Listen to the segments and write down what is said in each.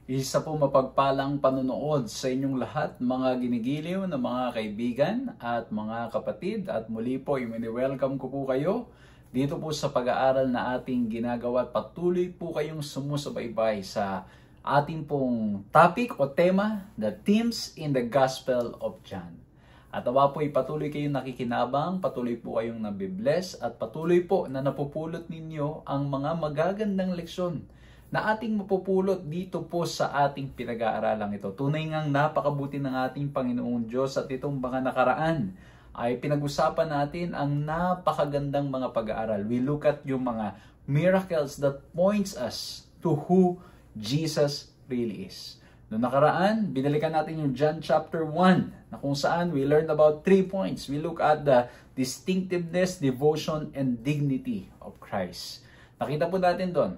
Isa po mapagpalang panonood sa inyong lahat, mga ginigiliw na mga kaibigan at mga kapatid. At muli po, i-welcome ko po kayo dito po sa pag-aaral na ating ginagawa. Patuloy po kayong sumusubaybay sa ating pong topic o tema, the themes in the Gospel of John. At nawa po patuloy kayong nakikinabang, patuloy po kayong nabibless, at patuloy po na napupulot ninyo ang mga magagandang leksyon na ating mapupulot dito po sa ating pinag-aaralan ito. Tunay ngang napakabuti ng ating Panginoong Diyos at itong mga nakaraan ay pinag-usapan natin ang napakagandang mga pag-aaral. We look at yung mga miracles that points us to who Jesus really is. Noong nakaraan, binalikan natin yung John chapter 1 na kung saan we learned about 3 points. We look at the distinctiveness, devotion, and dignity of Christ. Nakita po natin doon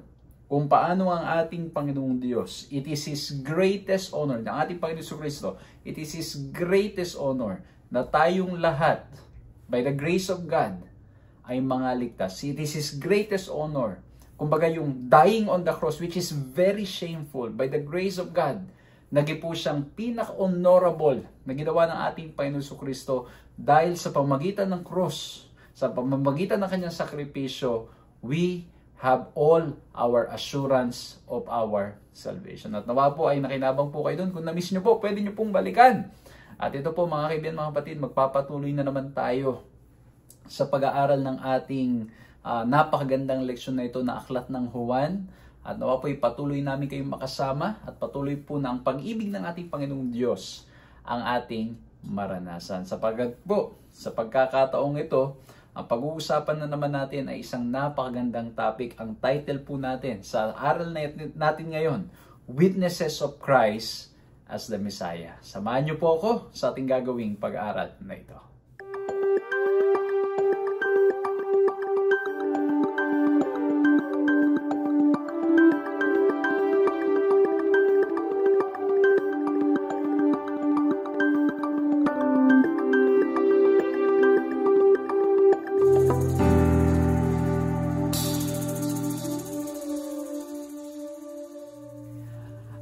kung paano ang ating Panginoong Diyos, it is His greatest honor, ng ating Panginoong Kristo, it is His greatest honor na tayong lahat, by the grace of God, ay mga ligtas. It is His greatest honor. Kumbaga yung dying on the cross, which is very shameful, by the grace of God, naging po siyang pinaka-honorable na ginawa ng ating Panginoong Kristo dahil sa pamamagitan ng cross, sa pamamagitan ng kanyang sakripisyo, we have all our assurance of our salvation. At nawa po ay nakinabang po kayo doon. Kung na-miss nyo po, pwede nyo pong balikan. At ito po mga kaibigan, mga kapatid, magpapatuloy na naman tayo sa pag-aaral ng ating napakagandang leksyon na ito na aklat ng Juan. At nawa po ay patuloy namin kayong makasama at patuloy po na ang pag-ibig ng ating Panginoong Diyos ang ating maranasan. Sapagkat po, sa pagkakataong ito, ang pag-uusapan na naman natin ay isang napakagandang topic. Ang title po natin sa aral natin ngayon, Witnesses of Christ as the Messiah. Samahan niyo po ako sa ating gagawing pag-aaral na ito.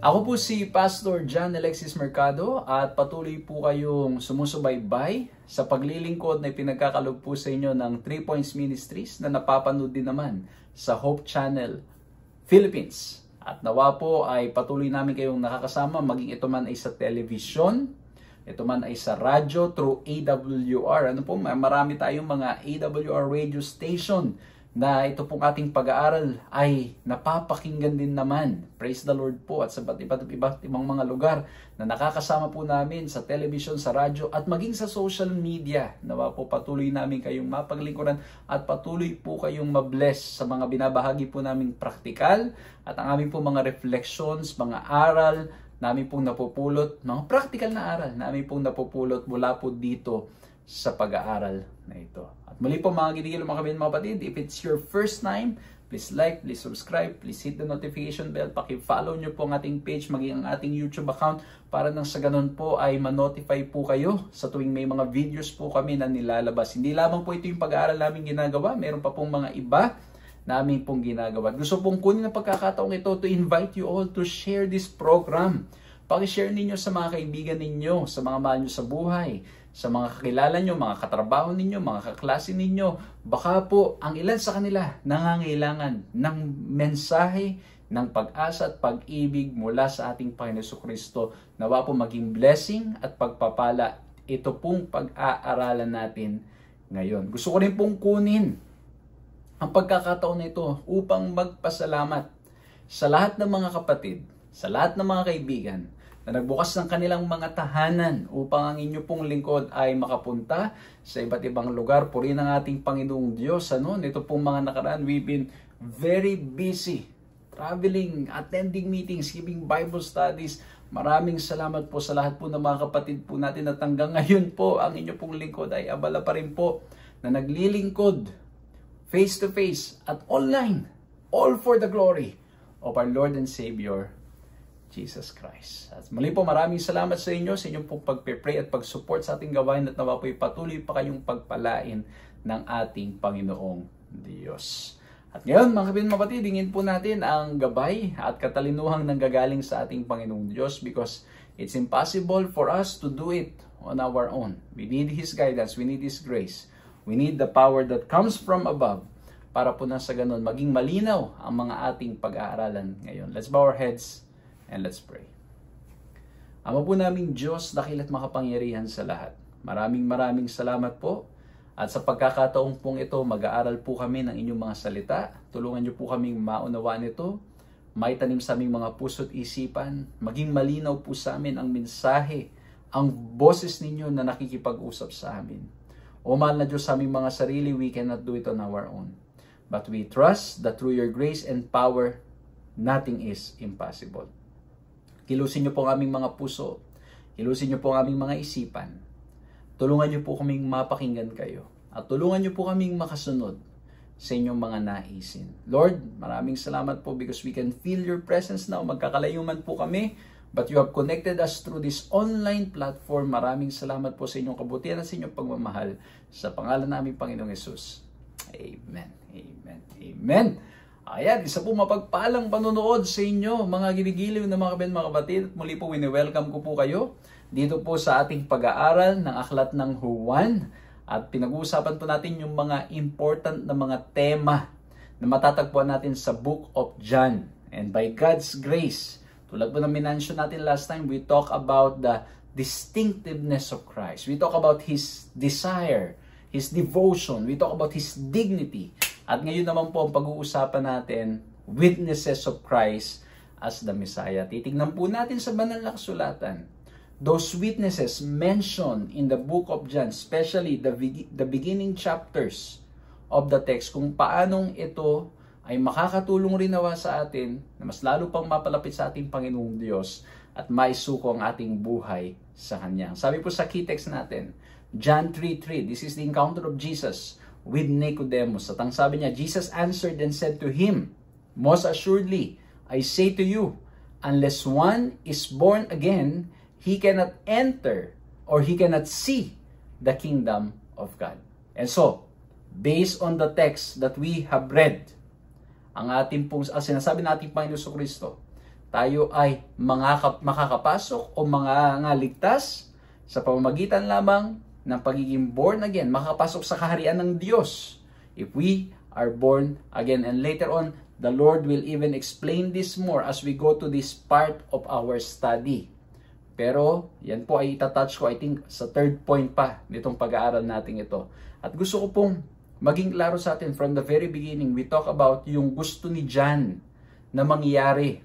Ako po si Pastor John Alexis Mercado at patuloy po kayong sumusubaybay sa paglilingkod na pinagkakaloob po sa inyo ng 3 Points Ministries na napapanood din naman sa Hope Channel Philippines. At nawa po ay patuloy namin kayong nakakasama, maging ito man ay sa television, ito man ay sa radyo through AWR. Ano po, marami tayong mga AWR radio station na ito pong ating pag-aaral ay napapakinggan din naman. Praise the Lord po. At sa iba't ibang mga lugar na nakakasama po namin sa television, sa radyo, at maging sa social media. Nawa po patuloy namin kayong mapaglingkuran at patuloy po kayong mabless sa mga binabahagi po naming praktikal at ang aming po mga reflections, mga aral namin pong napupulot, mga praktikal na aral namin pong napupulot mula po dito sa pag-aaral na ito. At muli po mga ginigil mga kapatid, if it's your first time, please like, please subscribe, please hit the notification bell, paki-follow nyo po ang ating page, maging ang ating YouTube account para nang sa ganun po ay ma-notify po kayo sa tuwing may mga videos po kami na nilalabas. Hindi lamang po ito yung pag-aaral namin ginagawa, meron pa pong mga iba namin pong ginagawa. Gusto pong kunin ang pagkakataong ito to invite you all to share this program. Paki-share ninyo sa mga kaibigan ninyo, sa mga mahal nyo sa buhay, sa mga kakilala nyo, mga katrabaho ninyo, mga kaklase ninyo. Baka po ang ilan sa kanila nangangailangan ng mensahe, ng pag-asa at pag-ibig mula sa ating Panginoon Kristo. Nawa po maging blessing at pagpapala ito pong pag-aaralan natin ngayon. Gusto ko rin pong kunin ang pagkakataon na ito upang magpasalamat sa lahat ng mga kapatid, sa lahat ng mga kaibigan na nagbukas ng kanilang mga tahanan upang ang inyo pong lingkod ay makapunta sa iba't ibang lugar. Purihin ang ating Panginoong Diyos. Nito pong mga nakaraan, we've been very busy traveling, attending meetings, giving Bible studies. Maraming salamat po sa lahat po ng mga kapatid po natin at hanggang ngayon po ang inyo pong lingkod ay abala pa rin po na naglilingkod face to face at online, all for the glory of our Lord and Savior Jesus Christ. At muli po maraming salamat sa inyo, sa inyong pong pagpe-pray at pag-support sa ating gawain at nawa po'y patuloy pa kayong pagpalain ng ating Panginoong Diyos. At ngayon, mga kapatid, hingin po natin ang gabay at katalinuhang nanggagaling sa ating Panginoong Diyos because it's impossible for us to do it on our own. We need His guidance, we need His grace, we need the power that comes from above para po na sa ganun maging malinaw ang mga ating pag-aaralan ngayon. Let's bow our heads and let's pray. Ama po naming Diyos, dakil at makapangyarihan sa lahat. Maraming salamat po. At sa pagkakataong pong ito, mag-aaral po kami ng inyong mga salita. Tulungan niyo po kaming maunawaan ito. May tanim sa aming mga puso't isipan. Maging malinaw po sa amin ang mensahe, ang boses ninyo na nakikipag-usap sa amin. O mahal na Diyos, sa aming mga sarili, we cannot do it on our own. But we trust that through your grace and power, nothing is impossible. Kilusin niyo po ang aming mga puso. Kilusin niyo po ang aming mga isipan. Tulungan niyo po kaming mapakinggan kayo. At tulungan niyo po kaming makasunod sa inyong mga naisin. Lord, maraming salamat po because we can feel your presence now. Magkakalayo man po kami, but you have connected us through this online platform. Maraming salamat po sa inyong kabutihan at sa inyong pagmamahal. Sa pangalan namin, Panginoong Yesus. Amen. Amen. Amen. Ayan, isa po mapagpalang panonood sa inyo, mga ginigiliw na mga kapatid. At muli po, wini-welcome ko po kayo dito po sa ating pag-aaral ng Aklat ng Juan. At pinag-uusapan po natin yung mga important na mga tema na matatagpuan natin sa Book of John. And by God's grace, tulad po na minensyon natin last time, we talk about the distinctiveness of Christ. We talk about His desire, His devotion. We talk about His dignity. At ngayon naman po ang pag-uusapan natin, witnesses of Christ as the Messiah. Titignan po natin sa banal na kasulatan. Those witnesses mentioned in the book of John, especially the beginning chapters of the text, kung paanong ito ay makakatulong rin nawa sa atin na mas lalo pang mapalapit sa ating Panginoong Diyos at maisuko ang ating buhay sa Kanya. Sabi po sa key text natin, John 3:3, this is the encounter of Jesus with Nicodemus. At ang sabi niya, Jesus answered and said to him, most assuredly, I say to you, unless one is born again, he cannot enter or he cannot see the kingdom of God. And so, based on the text that we have read, ang ating pong sinasabi natin Panginoon Kristo, tayo ay makakapasok o ligtas sa pamamagitan lamang ng pagiging born again, makakapasok sa kaharian ng Diyos if we are born again. And later on, the Lord will even explain this more as we go to this part of our study. Pero, yan po ay itatouch ko, I think, sa third point pa nitong pag-aaral natin ito. At gusto ko pong maging klaro sa atin from the very beginning, we talk about yung gusto ni John na mangyari,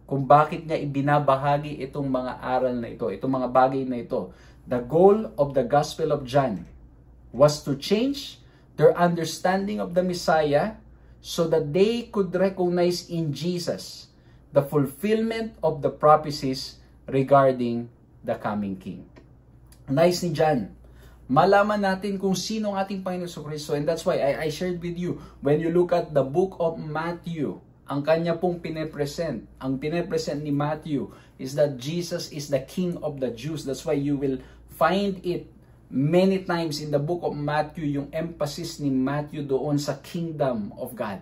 kung bakit niya ibinabahagi itong mga aral na ito, itong mga bagay na ito. The goal of the Gospel of John was to change their understanding of the Messiah so that they could recognize in Jesus the fulfillment of the prophecies regarding the coming King. Nais ni John, malaman natin kung sino ang ating Panginoon Kristo. And that's why I shared with you, when you look at the book of Matthew, ang kanya pong pinepresent, ang pinepresent ni Matthew is that Jesus is the King of the Jews. That's why you will find it many times in the book of Matthew, yung emphasis ni Matthew doon sa kingdom of God.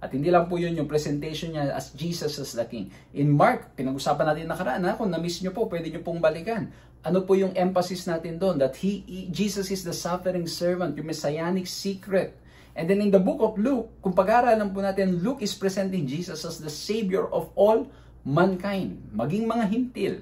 At hindi lang po yun yung presentation niya as Jesus as the King. In Mark, pinag-usapan natin nakaraan, kung na-miss nyo po, pwede nyo pong balikan. Ano po yung emphasis natin doon? That Jesus is the suffering servant, yung messianic secret. And then in the book of Luke, kung pag-aaralan po natin, Luke is presenting Jesus as the Savior of all mankind. Maging mga hintil.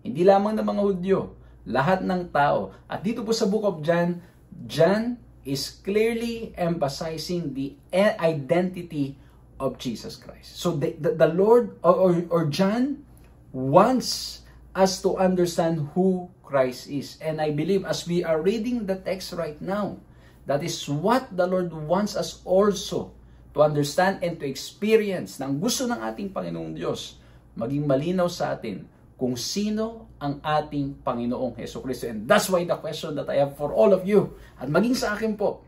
Hindi lamang ng mga Hudyo. Lahat ng tao. At dito po sa book of John, John is clearly emphasizing the identity of Jesus Christ. So the Lord or John wants us to understand who Christ is. And I believe as we are reading the text right now, that is what the Lord wants us also to understand and to experience ng gusto ng ating Panginoong Diyos. Maging malinaw sa atin kung sino ang ating Panginoong Jesucristo. And that's why the question that I have for all of you, at maging sa akin po,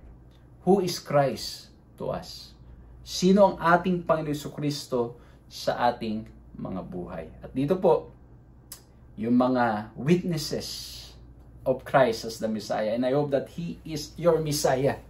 who is Christ to us? Sino ang ating Panginoong Jesucristo sa ating mga buhay? At dito po, yung mga witnesses of Christ as the Messiah. And I hope that He is your Messiah.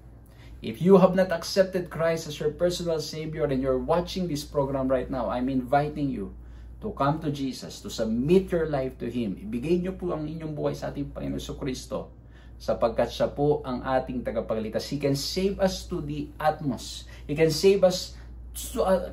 If you have not accepted Christ as your personal Savior and you're watching this program right now, I'm inviting you to come to Jesus, to submit your life to Him. Ibigay niyo po ang inyong buhay sa ating Panginoon Jesucristo sapagkat siya po ang ating tagapagligtas. He can save us to the utmost. He can save us,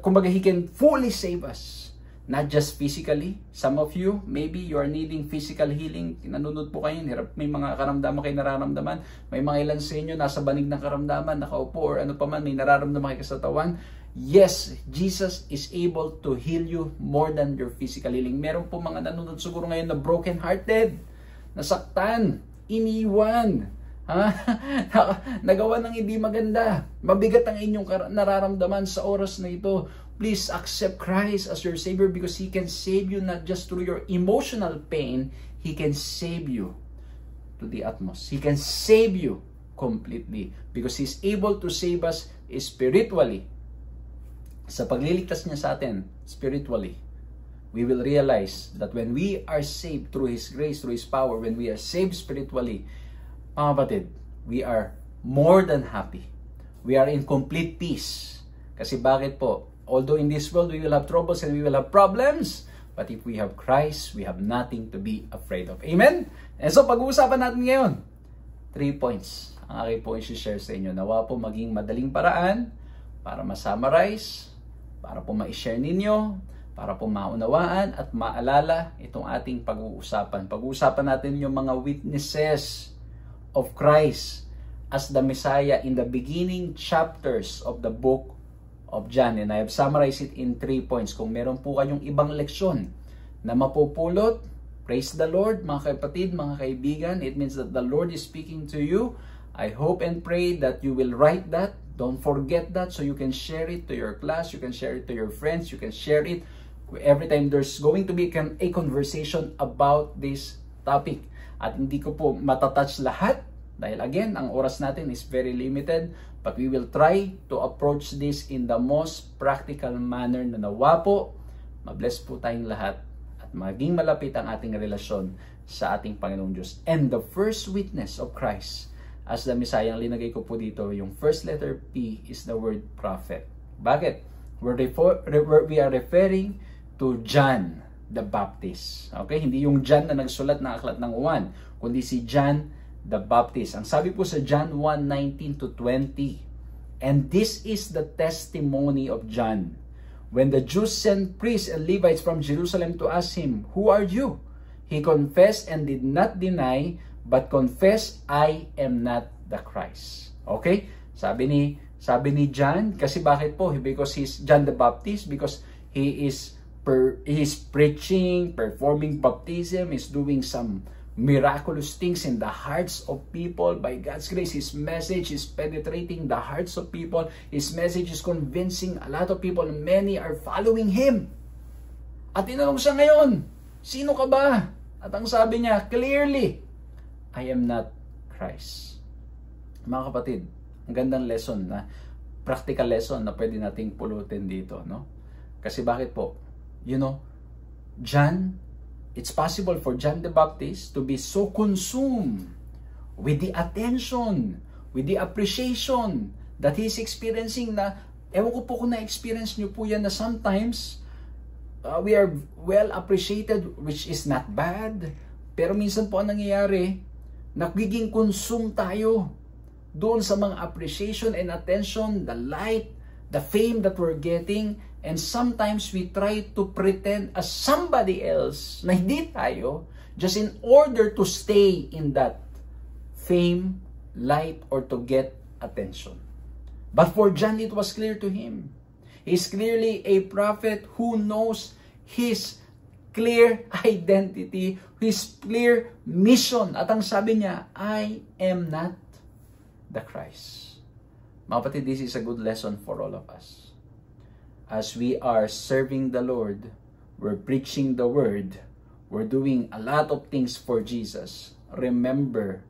kumbaga He can fully save us. Not just physically. Some of you, maybe you are needing physical healing. Nanonood po kayo, may mga karamdaman kayo nararamdaman. May mga ilan sa inyo, nasa banig ng karamdaman, nakaupo or ano pa man, may nararamdaman kayo sa katawan. Yes, Jesus is able to heal you more than your physical healing. Meron po mga nanonood siguro ngayon na broken-hearted, nasaktan, iniwan, nagawa ng hindi maganda. Mabigat ang inyong nararamdaman sa oras na ito. Please accept Christ as your Savior because He can save you not just through your emotional pain, He can save you to the utmost. He can save you completely because He's able to save us spiritually. Sa pagliligtas niya sa atin, spiritually, we will realize that when we are saved through His grace, through His power, when we are saved spiritually, mga kapatid, we are more than happy. We are in complete peace. Kasi bakit po? Although in this world we will have troubles and we will have problems, but if we have Christ, we have nothing to be afraid of. Amen? And so pag-uusapan natin ngayon, 3 points ang aking po i-share sa inyo. Nawa po maging madaling paraan para ma-summarize, para po ma-share ninyo, para po maunawaan at maalala itong ating pag-uusapan. Pag-uusapan natin yung mga witnesses of Christ as the Messiah in the beginning chapters of the book of John, and I have summarized it in 3 points. Kung meron po kayong ibang leksyon na mapupulot, praise the Lord, mga kapatid, mga kaibigan. It means that the Lord is speaking to you. I hope and pray that you will write that. Don't forget that so you can share it to your class, you can share it to your friends, you can share it every time there's going to be a conversation about this topic. At hindi ko po matatouch lahat dahil again, ang oras natin is very limited. But we will try to approach this in the most practical manner na nawa po, mabless po tayong lahat at maging malapit ang ating relasyon sa ating Panginoong Diyos. And the first witness of Christ as the Messiah, ang linagay ko po dito, yung first letter P is the word prophet. Bakit? We are referring to John the Baptist. Okay? Hindi yung John na nagsulat ng aklat ng Juan, kundi si John the Baptist. Ang sabi po sa John 1:19 to 20, and this is the testimony of John. When the Jews sent priests and Levites from Jerusalem to ask him, "Who are you?" He confessed and did not deny, but confessed, "I am not the Christ." Okay? Sabi ni John, kasi bakit po? Because he's John the Baptist, because he is preaching, performing baptism, is doing some miraculous things in the hearts of people by God's grace. His message is penetrating the hearts of people. His message is convincing a lot of people. Many are following Him. At tinanong siya ngayon, sino ka ba? At ang sabi niya, clearly, I am not Christ. Mga kapatid, ang gandang lesson na, practical lesson na pwede nating pulutin dito, no? Kasi bakit po? You know, it's possible for John the Baptist to be so consumed with the attention, with the appreciation that he's experiencing na, ewan ko po kung na-experience nyo po yan na sometimes we are well appreciated, which is not bad. Pero minsan po ang nangyayari, nagiging consume tayo doon sa mga appreciation and attention, the light, the fame that we're getting. And sometimes we try to pretend as somebody else na hindi tayo just in order to stay in that fame, light, or to get attention. But for John, it was clear to him. He's clearly a prophet who knows his clear identity, his clear mission. At ang sabi niya, I am not the Christ. Mga kapatid, this is a good lesson for all of us. As we are serving the Lord, we're preaching the Word, we're doing a lot of things for Jesus. Remember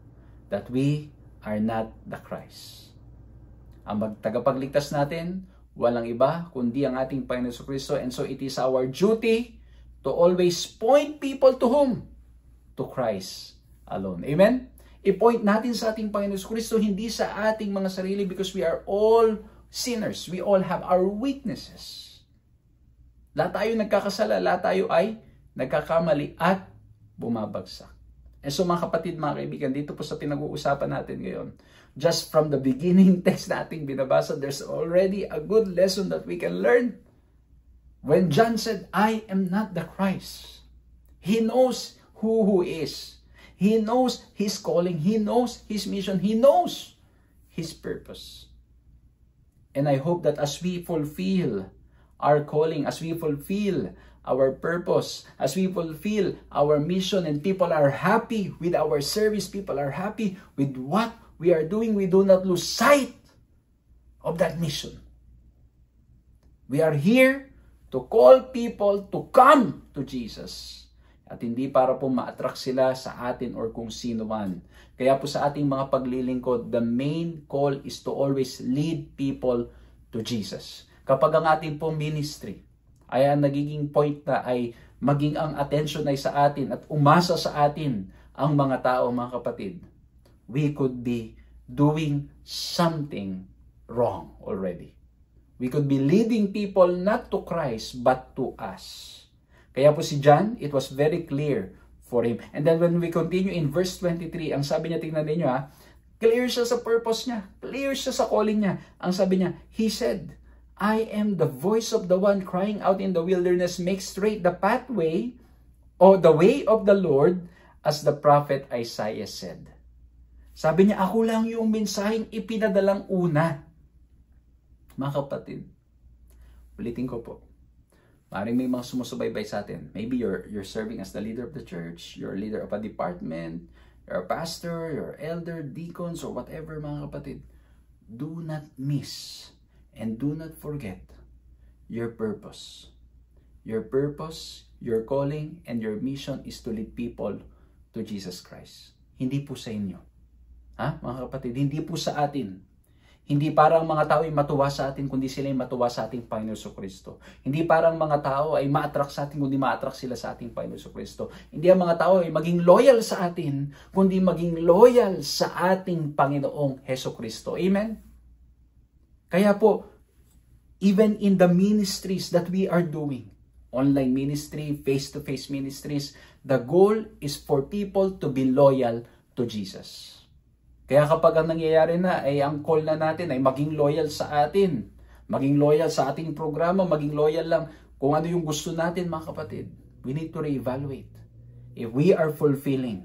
that we are not the Christ. Ang tagapagligtas natin, walang iba kundi ang ating Panginoon Jesucristo. And so it is our duty to always point people to whom? To Christ alone. Amen? I-point natin sa ating Panginoon Kristo, hindi sa ating mga sarili, because we are all sinners. We all have our weaknesses. Lahat tayo nagkakasala, lahat tayo ay nagkakamali at bumabagsak. And so mga kapatid, mga kaibigan, dito po sa pinag-uusapan natin ngayon, just from the beginning text na ating binabasa, there's already a good lesson that we can learn. When John said, I am not the Christ, he knows who is. He knows his calling. He knows his mission. He knows his purpose. And I hope that as we fulfill our calling, as we fulfill our purpose, as we fulfill our mission, and people are happy with our service, people are happy with what we are doing, we do not lose sight of that mission. We are here to call people to come to Jesus. At hindi para po ma-attract sila sa atin or kung sino man. Kaya po sa ating mga paglilingkod, the main call is to always lead people to Jesus. Kapag ang ating pong ministry ay ang nagiging point na ay maging ang attention ay sa atin at umasa sa atin ang mga tao, mga kapatid, we could be doing something wrong already. We could be leading people not to Christ but to us. Kaya po si John, it was very clear for him. And then when we continue in verse 23, ang sabi niya, tingnan ninyo clear siya sa purpose niya, clear siya sa calling niya. Ang sabi niya, he said, I am the voice of the one crying out in the wilderness, make straight the pathway, or the way of the Lord, as the prophet Isaiah said. Sabi niya, ako lang yung mensaheng ipinadalang una. Mga kapatid, ulitin ko po, maaaring may mga sumusubaybay sa atin. Maybe you're serving as the leader of the church, you're a leader of a department, you're a pastor, you're elder, deacons, or whatever, mga kapatid. Do not miss and do not forget your purpose. Your purpose, your calling, and your mission is to lead people to Jesus Christ. Hindi po sa inyo. Mga kapatid, hindi po sa atin. Hindi parang mga tao ay matuwa sa atin, kundi sila ay matuwa sa ating Panginoon Kristo. Hindi parang mga tao ay ma-attract sa atin, kundi ma-attract sila sa ating Panginoon Kristo. Hindi ang mga tao ay maging loyal sa atin, kundi maging loyal sa ating Panginoong Hesus Kristo. Amen? Kaya po, even in the ministries that we are doing, online ministry, face-to-face ministries, the goal is for people to be loyal to Jesus. Kaya kapag ang nangyayari na ay ang call na natin ay maging loyal sa atin, maging loyal sa ating programa, maging loyal lang kung ano yung gusto natin, mga kapatid, we need to reevaluate if we are fulfilling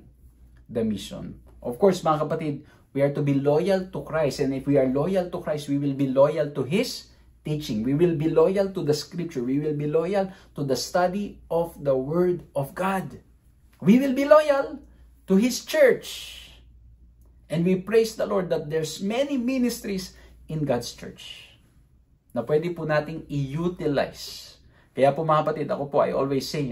the mission. Of course, mga kapatid, we are to be loyal to Christ, and if we are loyal to Christ, we will be loyal to His teaching. We will be loyal to the Scripture. We will be loyal to the study of the Word of God. We will be loyal to His church. And we praise the Lord that there's many ministries in God's church na pwede po nating i-utilize. Kaya po mga kapatid, ako po, I always say,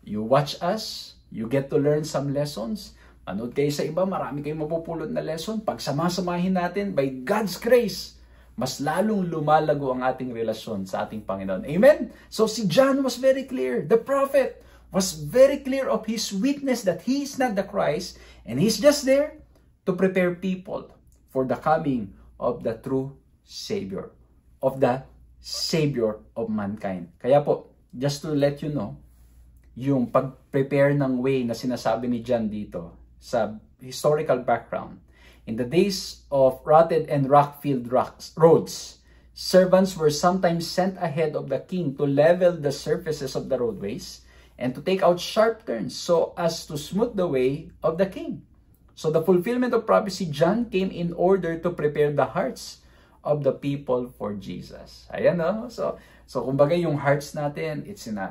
you watch us, you get to learn some lessons. Manood kayo sa iba, marami kayong mapupulot na lesson. Pag sama-samahin natin, by God's grace, mas lalong lumalago ang ating relasyon sa ating Panginoon. Amen? So si John was very clear. The prophet was very clear of his witness that he is not the Christ, and he's just there to prepare people for the coming of the true Savior, of the Savior of mankind. Kaya po, just to let you know, yung pag-prepare ng way na sinasabi ni John dito sa historical background, in the days of rutted and rock-filled roads, servants were sometimes sent ahead of the king to level the surfaces of the roadways and to take out sharp turns so as to smooth the way of the king. So the fulfillment of prophecy, John came in order to prepare the hearts of the people for Jesus. Ayan, no? So kumbaga yung hearts natin, it's in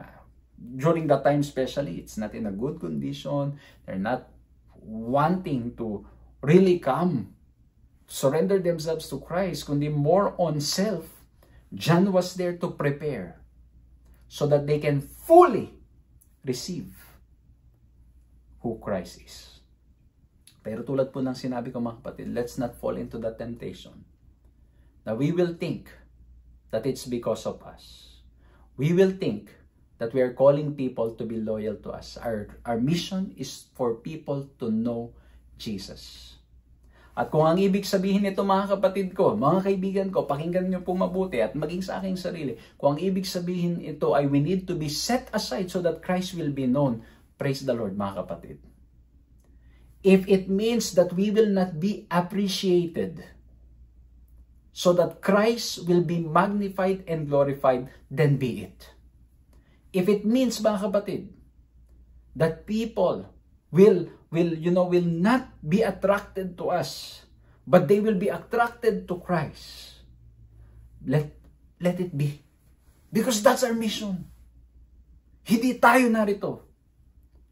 during that time especially, it's not in a good condition. They're not wanting to really come, surrender themselves to Christ, kundi more on self. John was there to prepare so that they can fully receive who Christ is. Pero tulad po ng sinabi ko, mga kapatid, let's not fall into that temptation na we will think that it's because of us. We will think that we are calling people to be loyal to us. Our mission is for people to know Jesus. At kung ang ibig sabihin nito mga kapatid ko, mga kaibigan ko, pakinggan niyo po mabuti at maging sa aking sarili. Kung ang ibig sabihin ito ay we need to be set aside so that Christ will be known. Praise the Lord mga kapatid. If it means that we will not be appreciated so that Christ will be magnified and glorified, then be it. If it means mga kapatid, that people will not be attracted to us, but they will be attracted to Christ, let it be. Because that's our mission. Hindi tayo narito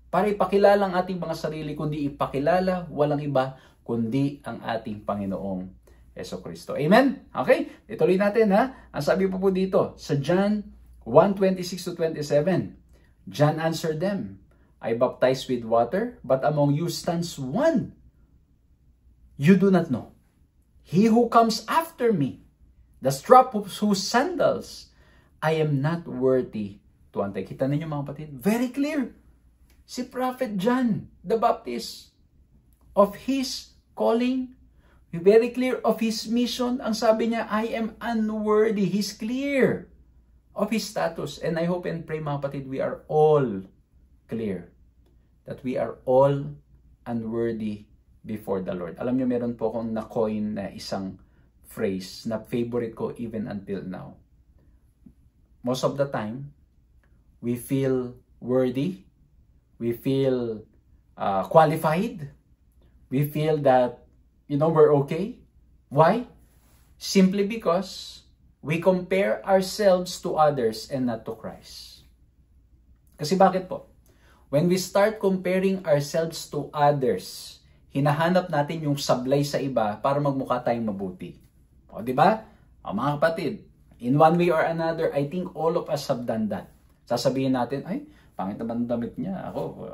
para ipakilala ang ating mga sarili, kundi ipakilala walang iba, kundi ang ating Panginoong Jesucristo. Amen? Okay? Ituloy natin ha. Ang sabi po dito, sa John 1:26-27, John answered them, I baptize with water, but among you stands one you do not know. He who comes after me, the strap of whose sandals I am not worthy to untie. Kita ninyo mga kapatid? Very clear. Si Prophet John the Baptist, of his calling, very clear of his mission. Ang sabi niya, I am unworthy. He's clear of his status. And I hope and pray mga kapatid, we are all clear that we are all unworthy before the Lord. Alam niyo, meron po akong na-coin na isang phrase na favorite ko even until now. Most of the time, we feel worthy. We feel qualified. We feel that, we're okay. Why? Simply because we compare ourselves to others and not to Christ. Kasi bakit po? When we start comparing ourselves to others, hinahanap natin yung sablay sa iba para magmukha tayong mabuti. O, di ba? O, mga kapatid, in one way or another, I think all of us have done that. Sasabihin natin, ay, pangit naman damit niya. Ako,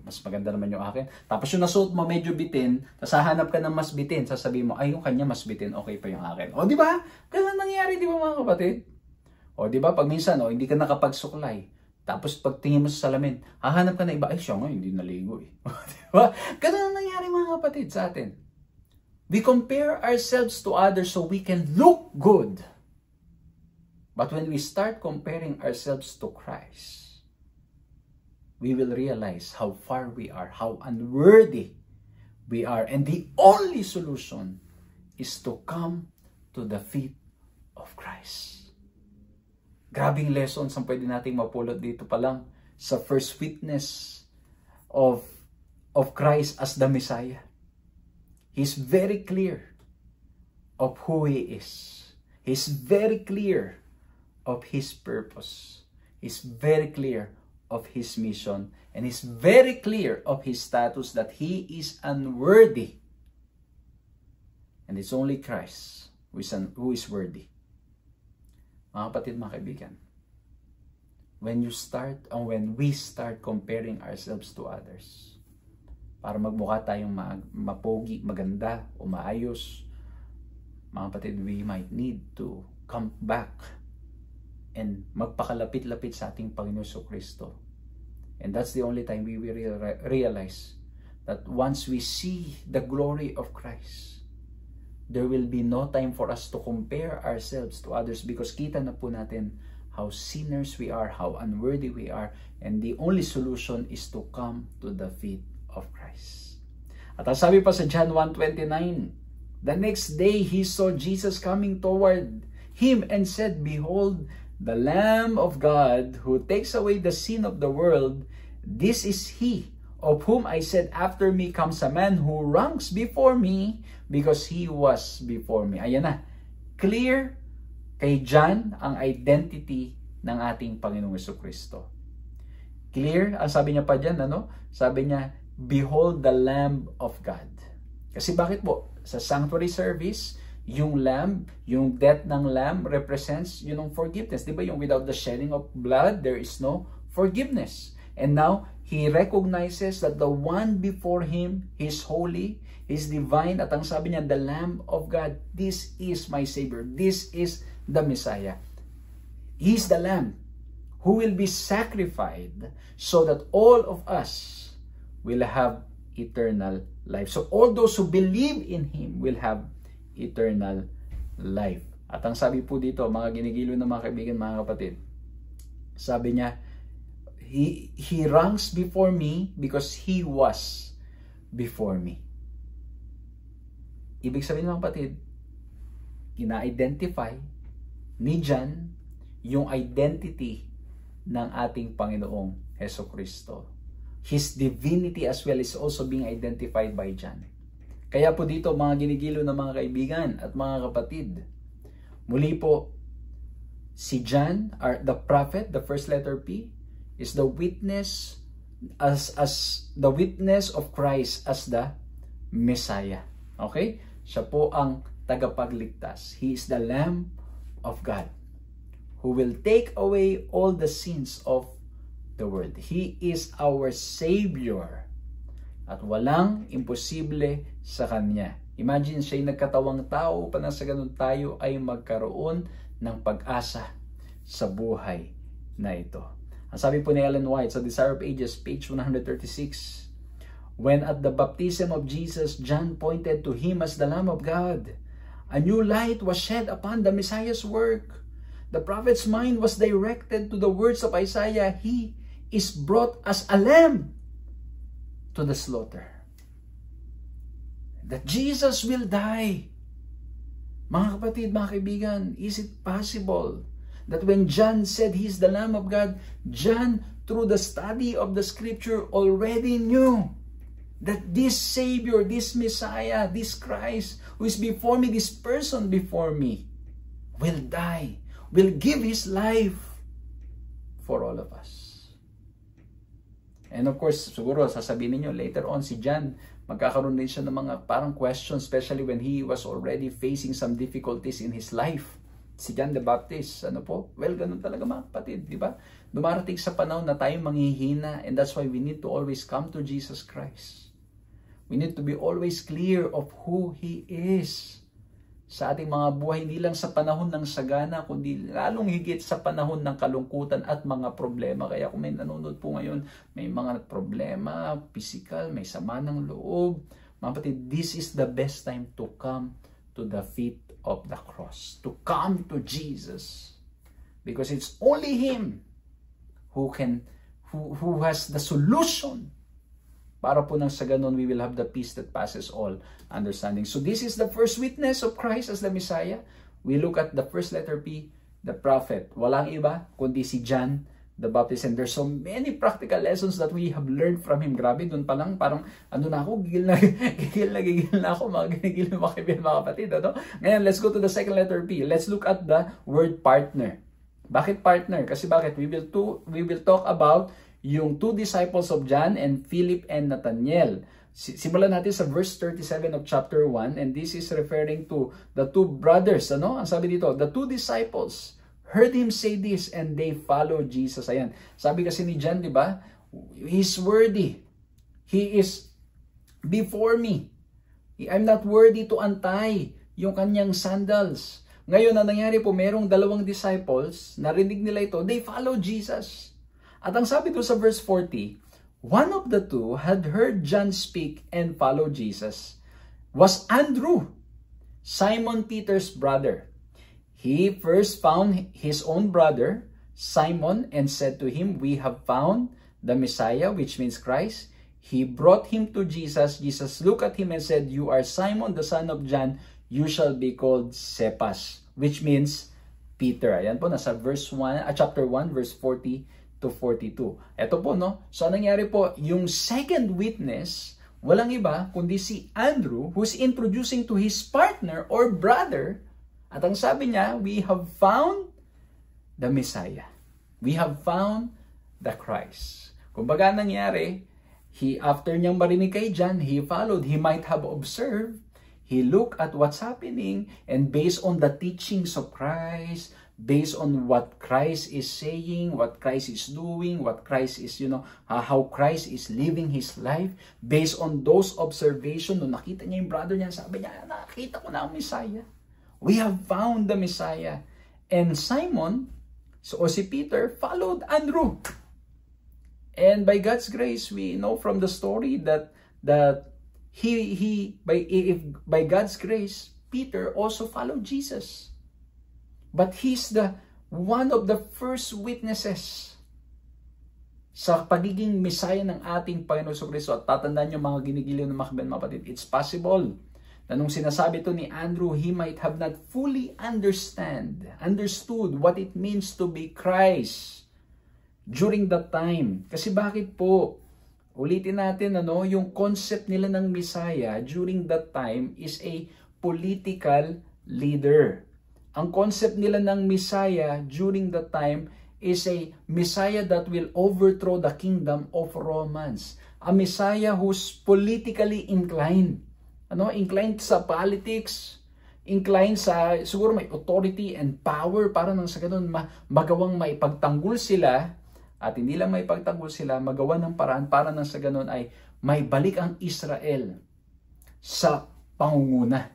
mas maganda naman yung akin. Tapos yung nasuot mo medyo bitin, tapos hahanap ka ng mas bitin, sasabihin mo, ay, yung kanya mas bitin, okay pa yung akin. O, di ba? Ganun nangyari, di ba mga kapatid? O, di ba? Pag minsan, hindi ka nakapagsuklay. Tapos pag tingin mo sa salamin, hahanap ka na iba, ay, siya nga, hindi naligo eh. Di ba? Ganun nangyari mga kapatid sa atin. We compare ourselves to others so we can look good. But when we start comparing ourselves to Christ, we will realize how far we are, how unworthy we are. And the only solution is to come to the feet of Christ. Grabing lessons ang pwede nating mapulot dito pa lang sa first witness of Christ as the Messiah. He's very clear of who He is. He's very clear of His purpose. He's very clear of His mission, and He's very clear of His status that He is unworthy. And it's only Christ who is worthy. Mga kapatid, mga kaibigan, when we start comparing ourselves to others, para magmukha tayong mapogi, maganda, o maayos, mga kapatid, we might need to come back and magpakalapit-lapit sa ating Panginoon Jesucristo. And that's the only time we will realize that once we see the glory of Christ, there will be no time for us to compare ourselves to others, because kita na po natin how sinners we are, how unworthy we are, and the only solution is to come to the feet of Christ. At ang sabi pa sa John 1:29, the next day he saw Jesus coming toward him and said, Behold, the Lamb of God who takes away the sin of the world. This is He of whom I said, after me comes a man who ranks before me because He was before me. Ayan na. Clear kay John ang identity ng ating Panginoong Jesucristo. Clear, ang sabi niya pa dyan, sabi niya, Behold the Lamb of God. Kasi bakit po? Sa sanctuary service, yung lamb, yung death ng lamb represents yung forgiveness. Diba yung without the shedding of blood, there is no forgiveness. And now, he recognizes that the one before him is holy, is divine, at ang sabi niya, the Lamb of God, this is my Savior, this is the Messiah. He's the Lamb who will be sacrificed so that all of us will have eternal life. So all those who believe in Him will have eternal life. At ang sabi po dito, mga ginigilo ng mga kaibigan, mga kapatid, sabi niya, He ranks before me because He was before me. Ibig sabihin, mga kapatid, ina-identify ni John yung identity ng ating Panginoong Hesukristo. His divinity as well is also being identified by John. Kaya po dito, mga ginigilo ng mga kaibigan at mga kapatid, muli po, si John, the prophet, the first letter P, is the witness as the witness of Christ as the Messiah. Okay? Siya po ang tagapagligtas. He is the Lamb of God who will take away all the sins of the world. He is our Savior. At walang imposible sa Kanya. Imagine, siya'y nagkatawang tao upang sa ganun tayo ay magkaroon ng pag-asa sa buhay na ito. Ang sabi po ni Ellen White sa Desire of Ages, page 136, when at the baptism of Jesus, John pointed to Him as the Lamb of God, a new light was shed upon the Messiah's work. The prophet's mind was directed to the words of Isaiah, He is brought as a lamb to the slaughter. That Jesus will die. Mga kapatid, mga kaibigan, is it possible that when John said He is the Lamb of God, John, through the study of the Scripture, already knew that this Savior, this Messiah, this Christ, who is before me, this person before me, will die, will give His life for all of us. And of course, siguro sasabihin niyo later on, si John, magkakaroon din siya ng mga parang questions, especially when he was already facing some difficulties in his life. Si John the Baptist, ano po? Well, ganun talaga mga kapatid, di ba? Dumarating sa panahon na tayo manghihina, and that's why we need to always come to Jesus Christ. We need to be always clear of who He is sa ating mga buhay, hindi lang sa panahon ng sagana, kundi lalong higit sa panahon ng kalungkutan at mga problema. Kaya kung may nanonood po ngayon, may mga problema, physical, may sama ng loob, mga kapatid, this is the best time to come to the feet of the cross, to come to Jesus, because it's only Him who has the solution. Para po nang sa ganun, we will have the peace that passes all understanding. So this is the first witness of Christ as the Messiah. We look at the first letter P, the prophet. Walang iba kundi si John the Baptist. And there's so many practical lessons that we have learned from him. Grabe, dun pa lang parang ano na ako, gigil na ako, mga ginigil na mga kapatid. Ano? Ngayon, let's go to the second letter P. Let's look at the word partner. Bakit partner? Kasi bakit? We will talk about yung two disciples of John and Philip and Nathaniel. Simulan natin sa verse 37 of chapter 1, and this is referring to the two brothers. Ano? Ang sabi dito, the two disciples heard him say this and they followed Jesus. Ayan. Sabi kasi ni John, di ba? He's worthy. He is before me. I'm not worthy to untie yung kanyang sandals. Ngayon, ang nangyari po, merong dalawang disciples, narinig nila ito, they followed Jesus. At ang sabi doon sa verse 40, one of the two had heard John speak and followed Jesus, was Andrew, Simon Peter's brother. He first found his own brother, Simon, and said to him, we have found the Messiah, which means Christ. He brought him to Jesus. Jesus looked at him and said, you are Simon, the son of John. You shall be called Cephas, which means Peter. Ayan po, nasa chapter 1, verse 40 to 42. Ito po, no? So, nangyari po, yung second witness, walang iba, kundi si Andrew, who's introducing to his partner or brother, at ang sabi niya, we have found the Messiah. We have found the Christ. Kumbaga nangyari, after niyang marinig kay John, he followed, he might have observed, he looked at what's happening, and based on the teachings of Christ, based on what Christ is saying, what Christ is doing, what Christ is, how Christ is living His life, based on those observations, nung nakita niya yung brother niya, sabi niya, nakita ko na ang Messiah. We have found the Messiah. And Simon, o si Peter, followed Andrew. And by God's grace, we know from the story that that by God's grace, Peter also followed Jesus. But he's one of the first witnesses sa pagiging Messiah ng ating Panginoon Jesucristo. At tatandaan nyo mga ginigiliw ng mga kapatid, it's possible na nung sinasabi to ni Andrew, he might have not fully understood what it means to be Christ during that time. Kasi bakit po? Ulitin natin, yung concept nila ng Messiah during that time is a political leader. Ang concept nila ng Messiah during that time is a Messiah that will overthrow the kingdom of Romans. A Messiah who's politically inclined. Inclined sa politics, inclined sa, siguro may authority and power para nang sa ganun magawang maipagtanggol sila, at hindi lang maipagtanggol sila, magawa ng paraan para nang sa ganun ay may balik ang Israel sa pangunguna.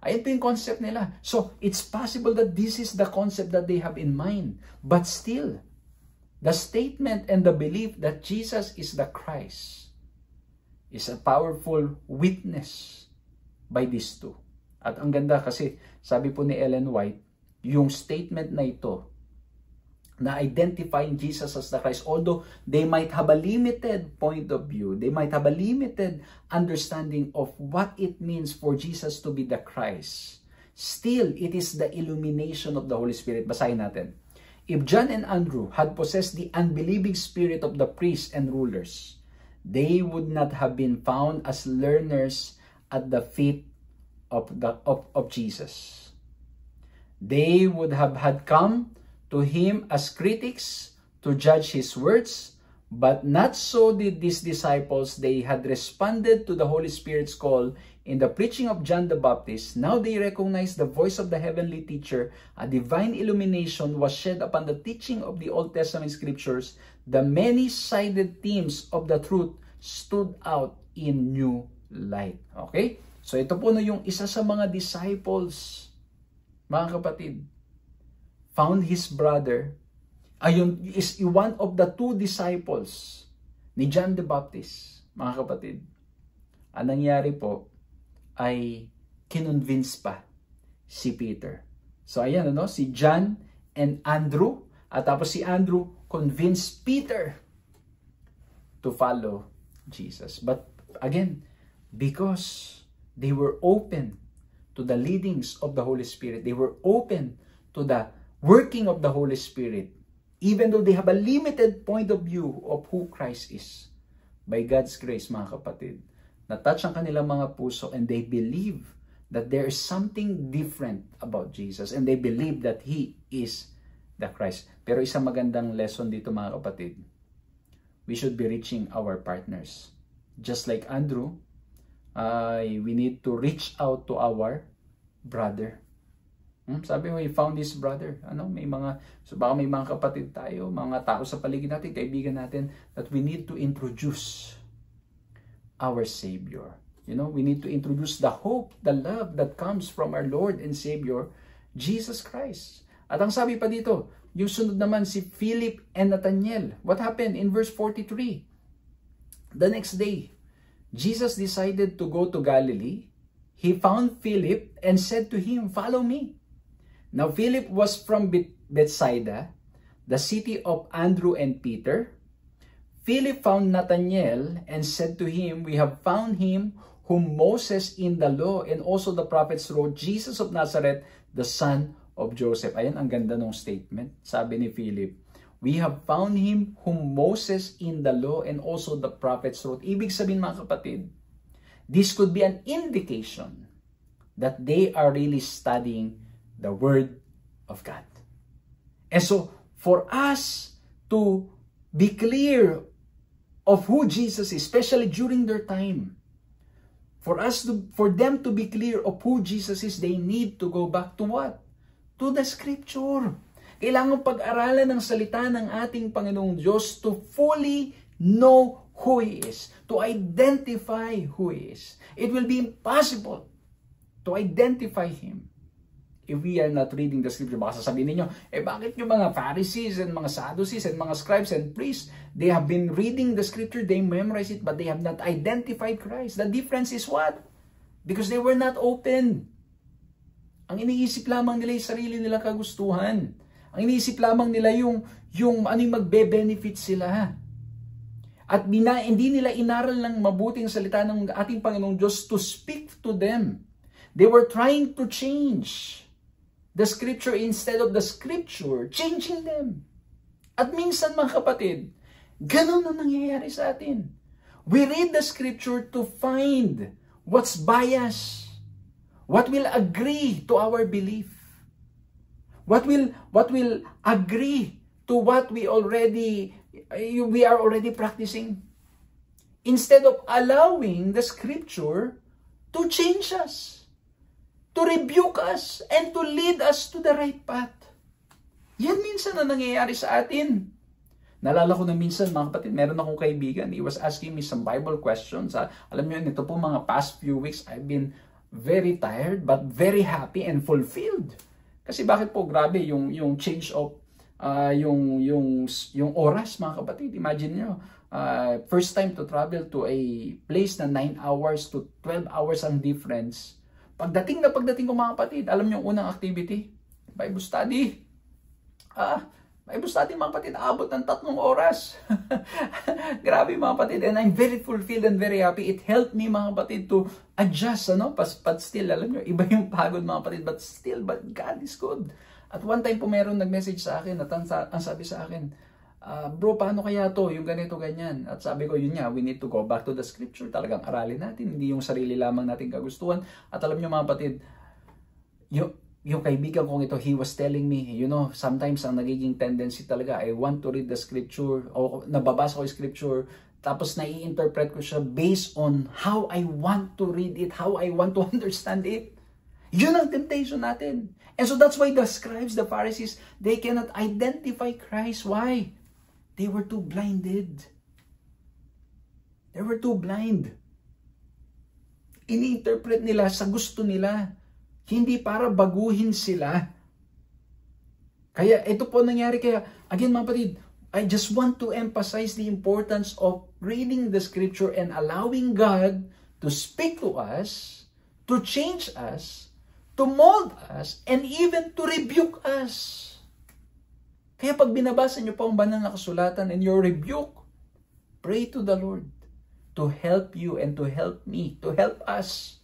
Ayun po yung concept nila. So, it's possible that this is the concept that they have in mind. But still, the statement and the belief that Jesus is the Christ is a powerful witness by these two. At ang ganda kasi, sabi po ni Ellen White, yung statement na ito, na identifying Jesus as the Christ, although they might have a limited point of view, they might have a limited understanding of what it means for Jesus to be the Christ, still, it is the illumination of the Holy Spirit. Basahin natin. If John and Andrew had possessed the unbelieving spirit of the priests and rulers, they would not have been found as learners at the feet of Jesus. They would have had come to him as critics to judge his words, but not so did these disciples. They had responded to the Holy Spirit's call in the preaching of John the Baptist. Now they recognize the voice of the heavenly teacher. A divine illumination was shed upon the teaching of the Old Testament scriptures. The many-sided themes of the truth stood out in new light. Okay? So ito po yung isa sa mga disciples, mga kapatid, found his brother. Ayun is one of the two disciples ni John the Baptist, mga kapatid. Ang nangyari po ay kinonvince pa si Peter. So ayan, si John and Andrew, at tapos si Andrew convinced Peter to follow Jesus. But again, because they were open to the leadings of the Holy Spirit, they were open to the working of the Holy Spirit, even though they have a limited point of view of who Christ is, by God's grace, mga kapatid, na-touch ang kanilang mga puso and they believe that there is something different about Jesus and they believe that He is the Christ. Pero isang magandang lesson dito, mga kapatid, we should be reaching our partners. Just like Andrew, we need to reach out to our brother. Sabi mo, he found his brother. So baka may mga kapatid tayo, mga tao sa paligid natin, kaibigan natin, that we need to introduce our Savior. We need to introduce the hope, the love that comes from our Lord and Savior, Jesus Christ. At ang sabi pa dito, yung sunod naman si Philip and Nathanael. What happened in verse 43? The next day, Jesus decided to go to Galilee. He found Philip and said to him, "Follow me." Now Philip was from Bethsaida, the city of Andrew and Peter. Philip found Nathanael and said to him, "We have found him whom Moses in the law and also the prophets wrote, Jesus of Nazareth, the son of Joseph." Ayan, ang ganda ng statement. Sabi ni Philip, "We have found him whom Moses in the law and also the prophets wrote." Ibig sabihin, mga kapatid, this could be an indication that they are really studying the Word of God. And so, for us to be clear of who Jesus is, especially during their time, for them to be clear of who Jesus is, they need to go back to what? To the Scripture. Kailangan pag-aralan ng salita ng ating Panginoong Diyos to fully know who He is, to identify who He is. It will be impossible to identify Him if we are not reading the scripture. Baka sasabihin ninyo, bakit yung mga Pharisees and mga Sadducees and mga scribes and priests, they have been reading the scripture, they memorize it, but they have not identified Christ. The difference is what? Because they were not open. Ang iniisip lamang nila yung sarili nilang kagustuhan. Ang iniisip lamang nila yung magbe-benefit sila. At hindi nila inaral ng mabuting salita ng ating Panginoong Diyos to speak to them. They were trying to change the scripture instead of the scripture changing them. At minsan mga kapatid, ganun ang nangyayari sa atin. We read the scripture to find what's biased, what will agree to our belief, what will agree to what we are already practicing, instead of allowing the scripture to change us, to rebuke us, and to lead us to the right path. Yan minsan na nangyayari sa atin. Nalala ko na minsan, mga kapatid, meron akong kaibigan, he was asking me some Bible questions. Alam niyo, ito po mga past few weeks, I've been very tired, but very happy and fulfilled. Kasi bakit po, grabe, yung change of, yung oras, mga kapatid. Imagine nyo, first time to travel to a place na 9 hours to 12 hours ang difference. Pagdating ko mga kapatid, alam niyo unang activity? Bible study. Bible study mga kapatid, abot ng 3 oras. Grabe mga kapatid. And I'm very fulfilled and very happy. It helped me mga kapatid to adjust. But still, alam niyo, iba yung pagod mga kapatid. But God is good. At one time po meron nag-message sa akin at ang sabi sa akin, bro, paano kaya to? Yung ganito, ganyan. At sabi ko, yun nga, we need to go back to the scripture. Talagang aralin natin, hindi yung sarili lamang nating kagustuhan. At alam nyo mga kapatid, yung kaibigan kong ito, he was telling me, sometimes ang nagiging tendency talaga, I want to read the scripture, o nababasa ko yung scripture, tapos nai-interpret ko siya based on how I want to read it, how I want to understand it. Yun ang temptation natin. And so that's why the scribes, the Pharisees, they cannot identify Christ. Why? They were too blinded. They were too blind. Ini-interpret nila sa gusto nila. Hindi para baguhin sila. Kaya ito po nangyari. Kaya, again mga kapatid, I just want to emphasize the importance of reading the scripture and allowing God to speak to us, to change us, to mold us, and even to rebuke us. Kaya pag binabasa niyo po ang banal na kasulatan and your rebuke, pray to the Lord to help you and to help me, to help us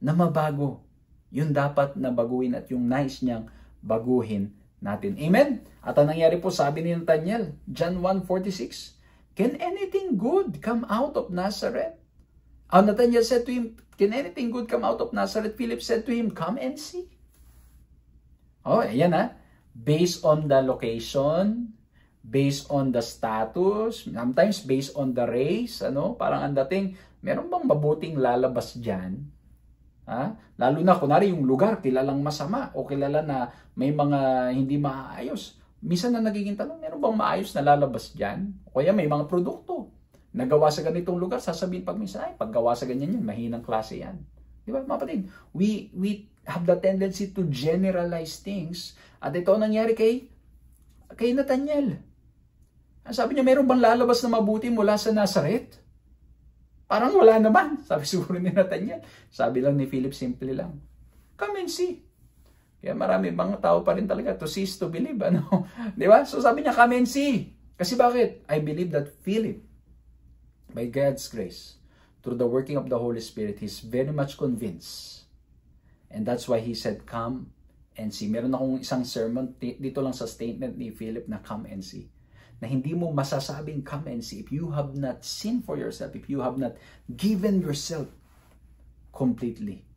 na mabago. Yun dapat na baguhin at yung nais niyang baguhin natin. Amen? At ang nangyari po, sabi ni Nathanael, John 1:46, can anything good come out of Nazareth? Nathanael said to him, can anything good come out of Nazareth? Philip said to him, come and see. Ayan based on the location, based on the status, sometimes based on the race, parang ang dating, meron bang mabuting lalabas dyan? Lalo na, kunwari yung lugar, kilalang masama, o kilala na may mga hindi maayos. Minsan na nagiging tanong, meron bang maayos na lalabas dyan? O kaya may mga produkto, nagawa sa ganitong lugar, sasabihin pag minsan, paggawa sa ganyan yan, mahinang klase yan. Di ba, mga kapatid? We have the tendency to generalize things. At ito ang nangyari kay Nathanael. Sabi niya, meron bang lalabas na mabuti mula sa Nazareth? Parang wala naman. Sabi siguro ni Nathanael. Sabi lang ni Philip, simple lang. Come and see. Kaya marami mga tao pa rin talaga. To see is to believe. Di ba? So sabi niya, come and see. Kasi bakit? I believe that Philip, by God's grace, through the working of the Holy Spirit, he's very much convinced. And that's why he said, come and see. Meron akong isang sermon dito lang sa statement ni Philip na come and see. Na hindi mo masasabing come and see if you have not seen for yourself, if you have not given yourself completely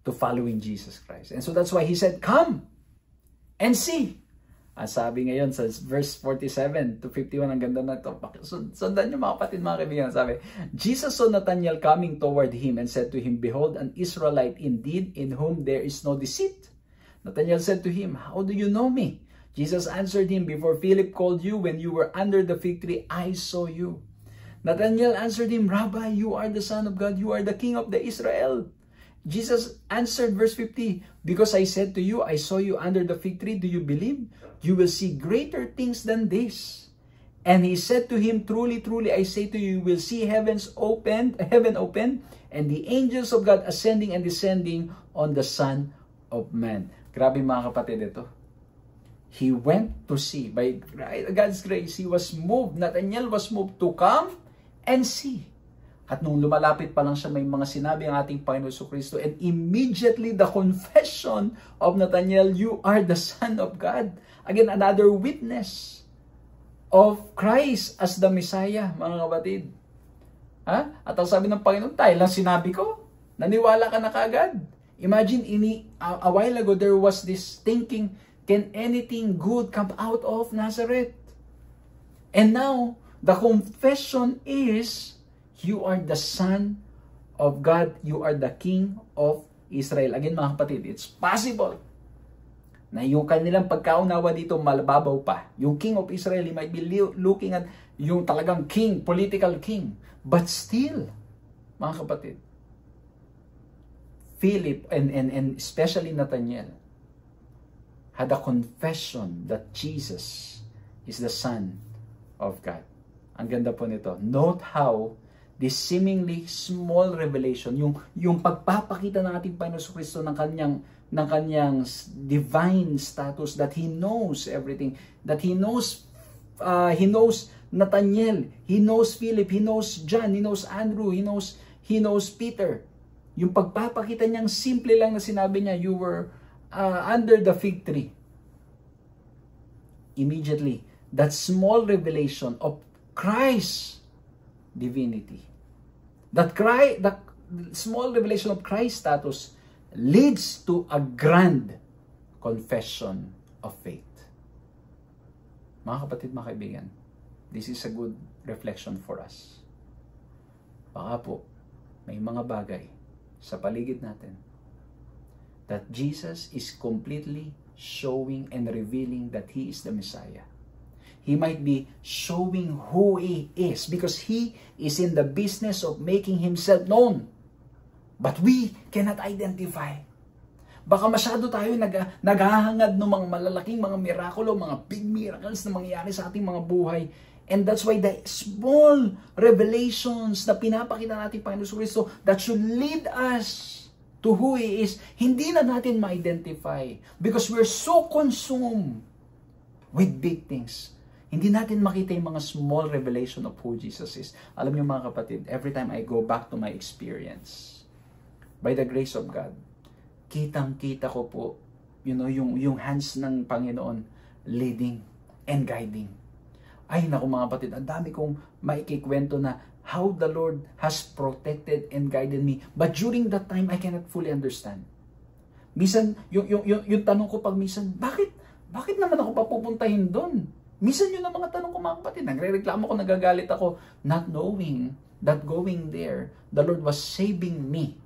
to following Jesus Christ. And so that's why he said, come and see. Sabi ngayon sa verse 47 to 51, ang ganda na ito. Sundan nyo mga kapatid, mga kaibigan. Sabi, Jesus saw Nathanael coming toward him and said to him, behold, an Israelite indeed, in whom there is no deceit. Nathanael said to him, how do you know me? Jesus answered him, before Philip called you, when you were under the fig tree, I saw you. Nathanael answered him, Rabbi, you are the Son of God, you are the King of the Israel. Jesus answered, verse 50, because I said to you, I saw you under the fig tree, do you believe? You will see greater things than this. And he said to him, truly, truly, I say to you, you will see heaven opened, and the angels of God ascending and descending on the Son of Man. Grabe mga kapatid ito. He went to see. By God's grace, he was moved. Nathanael was moved to come and see. At nung lumalapit pa lang siya, may mga sinabi ang ating Panginoon Kristo. And immediately the confession of Nathanael, you are the Son of God. Again, another witness of Christ as the Messiah, mga kapatid. Ha? At ang sabi ng Panginoon, dahil lang sinabi ko, naniwala ka na kagad. Imagine, a while ago, there was this thinking, can anything good come out of Nazareth? And now, the confession is, you are the Son of God. You are the King of Israel. Again, mga kapatid, it's possible na yung kanilang pagkaunawa dito malababaw pa. Yung King of Israel, he might be looking at yung talagang king, political king. But still, mga kapatid, Philip and especially Nathanael had a confession that Jesus is the Son of God. Ang ganda po nito. Note how this seemingly small revelation, yung pagpapakita ng ating Panginoon Kristo ng kanyang divine status, that He knows everything, that He knows Nathanael, He knows Philip, He knows John, He knows Andrew, He knows Peter. Yung pagpapakita niyang simple lang na sinabi niya, you were under the fig tree. Immediately, that small revelation of Christ's divinity, that small revelation of Christ's status leads to a grand confession of faith. Mga kapatid, mga kaibigan, this is a good reflection for us. Baka po, may mga bagay sa paligid natin that Jesus is completely showing and revealing that He is the Messiah. He might be showing who He is because He is in the business of making Himself known. But we cannot identify. Baka masyado tayo naghahangad ng mga malalaking mga mirakulo, mga big miracles na mangyayari sa ating mga buhay. And that's why the small revelations na pinapakita natin Panginoon Kristo that should lead us to who He is, hindi na natin ma-identify because we're so consumed with big things. Hindi natin makita yung mga small revelation of who Jesus is. Alam niyo mga kapatid, every time I go back to my experience, by the grace of God, kitang-kita ko po, yung hands ng Panginoon leading and guiding. Ay, naku mga kapatid, ang dami kong maikikwento na how the Lord has protected and guided me. But during that time, I cannot fully understand. Minsan, yung tanong ko pag minsan, bakit naman ako papupuntahin doon? Minsan yun ang mga tanong ko mga kapatid. Nagre-reklamo ko, nagagalit ako, not knowing that going there, the Lord was saving me